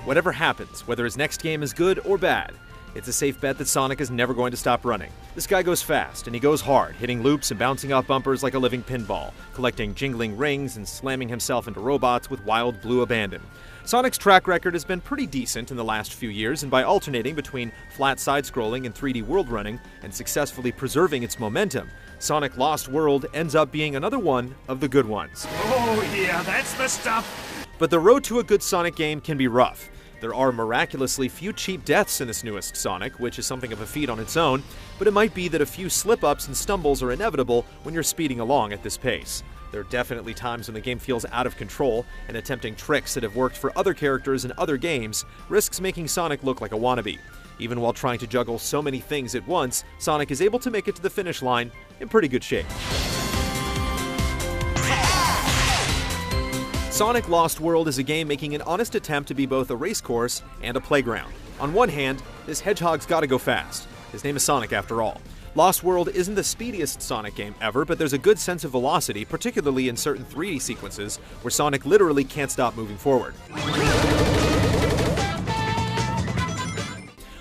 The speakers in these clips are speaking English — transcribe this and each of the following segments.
Whatever happens, whether his next game is good or bad, it's a safe bet that Sonic is never going to stop running. This guy goes fast, and he goes hard, hitting loops and bouncing off bumpers like a living pinball, collecting jingling rings and slamming himself into robots with wild blue abandon. Sonic's track record has been pretty decent in the last few years, and by alternating between flat side-scrolling and 3D world running, and successfully preserving its momentum, Sonic Lost World ends up being another one of the good ones. Oh yeah, that's the stuff! But the road to a good Sonic game can be rough. There are miraculously few cheap deaths in this newest Sonic, which is something of a feat on its own, but it might be that a few slip-ups and stumbles are inevitable when you're speeding along at this pace. There are definitely times when the game feels out of control, and attempting tricks that have worked for other characters in other games risks making Sonic look like a wannabe. Even while trying to juggle so many things at once, Sonic is able to make it to the finish line in pretty good shape. Sonic Lost World is a game making an honest attempt to be both a race course and a playground. On one hand, this hedgehog's gotta go fast. His name is Sonic after all. Lost World isn't the speediest Sonic game ever, but there's a good sense of velocity, particularly in certain 3D sequences, where Sonic literally can't stop moving forward.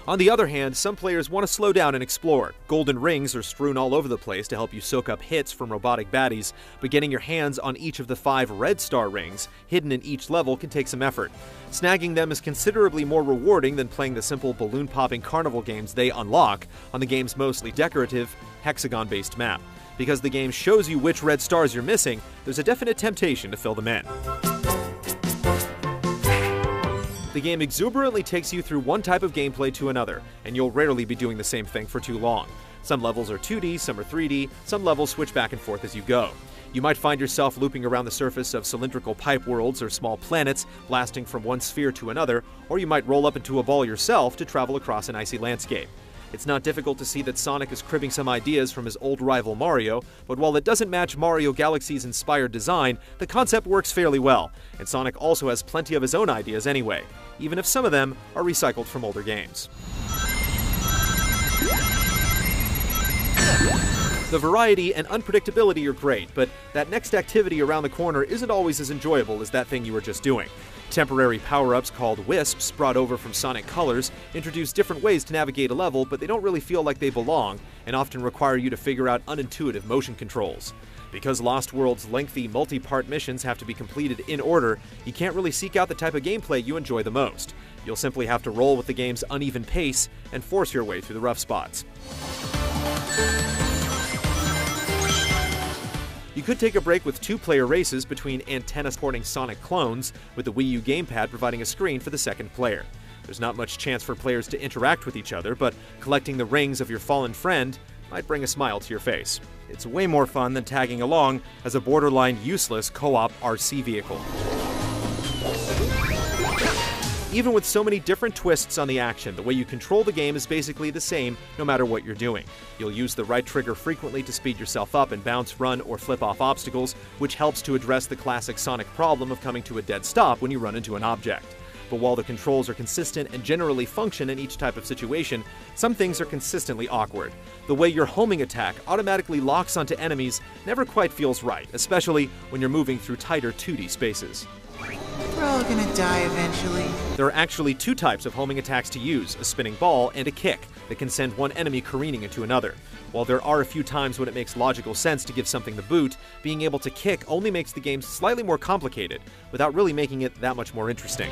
On the other hand, some players want to slow down and explore. Golden rings are strewn all over the place to help you soak up hits from robotic baddies, but getting your hands on each of the 5 red star rings, hidden in each level, can take some effort. Snagging them is considerably more rewarding than playing the simple balloon-popping carnival games they unlock on the game's mostly decorative, hexagon-based map. Because the game shows you which red stars you're missing, there's a definite temptation to fill them in. The game exuberantly takes you through one type of gameplay to another, and you'll rarely be doing the same thing for too long. Some levels are 2D, some are 3D, some levels switch back and forth as you go. You might find yourself looping around the surface of cylindrical pipe worlds or small planets, blasting from one sphere to another, or you might roll up into a ball yourself to travel across an icy landscape. It's not difficult to see that Sonic is cribbing some ideas from his old rival Mario, but while it doesn't match Mario Galaxy's inspired design, the concept works fairly well, and Sonic also has plenty of his own ideas anyway, even if some of them are recycled from older games. The variety and unpredictability are great, but that next activity around the corner isn't always as enjoyable as that thing you were just doing. Temporary power-ups called wisps, brought over from Sonic Colors, introduce different ways to navigate a level, but they don't really feel like they belong, and often require you to figure out unintuitive motion controls. Because Lost World's lengthy, multi-part missions have to be completed in order, you can't really seek out the type of gameplay you enjoy the most. You'll simply have to roll with the game's uneven pace and force your way through the rough spots. You could take a break with 2-player races between antenna-sporting Sonic clones, with the Wii U gamepad providing a screen for the second player. There's not much chance for players to interact with each other, but collecting the rings of your fallen friend might bring a smile to your face. It's way more fun than tagging along as a borderline useless co-op RC vehicle. Even with so many different twists on the action, the way you control the game is basically the same no matter what you're doing. You'll use the right trigger frequently to speed yourself up and bounce, run, or flip off obstacles, which helps to address the classic Sonic problem of coming to a dead stop when you run into an object. But while the controls are consistent and generally function in each type of situation, some things are consistently awkward. The way your homing attack automatically locks onto enemies never quite feels right, especially when you're moving through tighter 2D spaces. We're all gonna die eventually. There are actually 2 types of homing attacks to use, a spinning ball and a kick, that can send one enemy careening into another. While there are a few times when it makes logical sense to give something the boot, being able to kick only makes the game slightly more complicated, without really making it that much more interesting.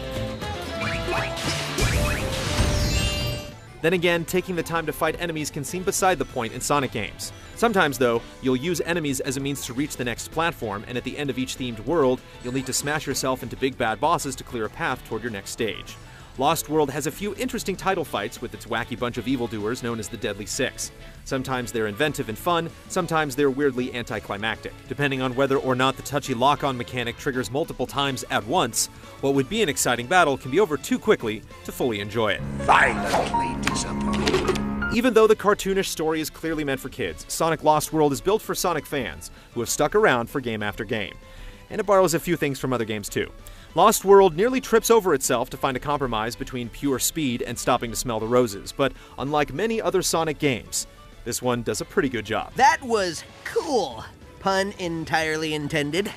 Then again, taking the time to fight enemies can seem beside the point in Sonic games. Sometimes, though, you'll use enemies as a means to reach the next platform, and at the end of each themed world, you'll need to smash yourself into big bad bosses to clear a path toward your next stage. Lost World has a few interesting title fights with its wacky bunch of evildoers known as the Deadly Six. Sometimes they're inventive and fun, sometimes they're weirdly anticlimactic. Depending on whether or not the touchy lock-on mechanic triggers multiple times at once, what would be an exciting battle can be over too quickly to fully enjoy it. Violently disappointed. Even though the cartoonish story is clearly meant for kids, Sonic Lost World is built for Sonic fans who have stuck around for game after game. And it borrows a few things from other games too. Lost World nearly trips over itself to find a compromise between pure speed and stopping to smell the roses, but unlike many other Sonic games, this one does a pretty good job. That was cool. Pun entirely intended.